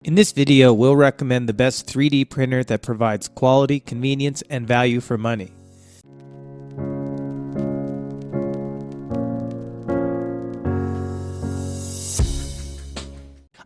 In this video, we'll recommend the best 3D printer that provides quality, convenience, and value for money.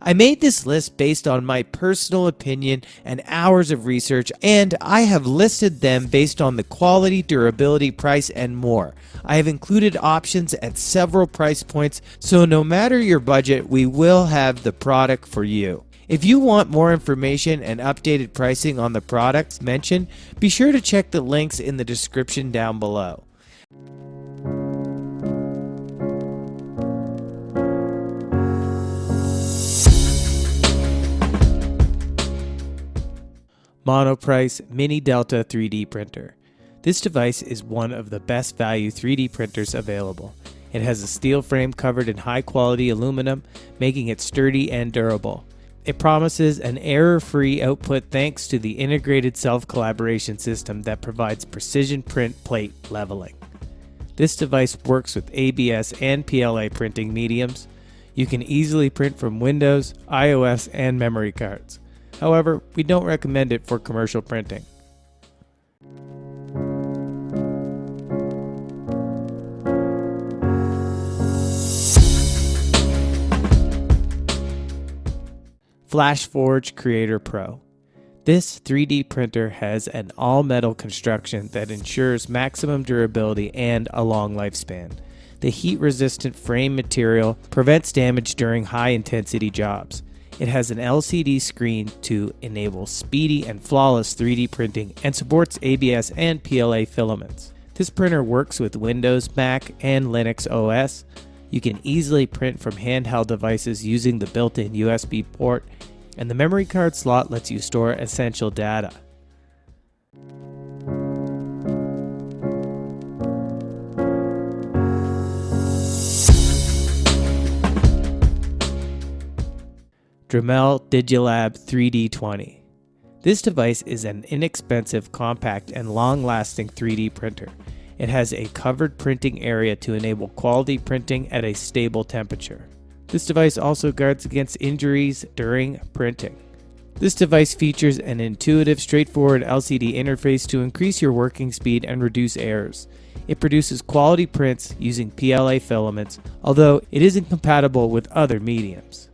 I made this list based on my personal opinion and hours of research, and I have listed them based on the quality, durability, price, and more. I have included options at several price points, so no matter your budget, we will have the product for you. If you want more information and updated pricing on the products mentioned, be sure to check the links in the description down below. Monoprice Mini Delta 3D Printer. This device is one of the best value 3D printers available. It has a steel frame covered in high quality aluminum, making it sturdy and durable. It promises an error-free output thanks to the integrated self-calibration system that provides precision print plate leveling. This device works with ABS and PLA printing mediums. You can easily print from Windows, iOS, and memory cards. However, we don't recommend it for commercial printing. FlashForge Creator Pro. This 3D printer has an all-metal construction that ensures maximum durability and a long lifespan. The heat-resistant frame material prevents damage during high-intensity jobs. It has an LCD screen to enable speedy and flawless 3D printing and supports ABS and PLA filaments. This printer works with Windows, Mac, and Linux OS. You can easily print from handheld devices using the built-in USB port, and the memory card slot lets you store essential data. Dremel Digilab 3D20. This device is an inexpensive, compact, and long-lasting 3D printer. It has a covered printing area to enable quality printing at a stable temperature. This device also guards against injuries during printing. This device features an intuitive, straightforward LCD interface to increase your working speed and reduce errors. It produces quality prints using PLA filaments, although it isn't compatible with other mediums.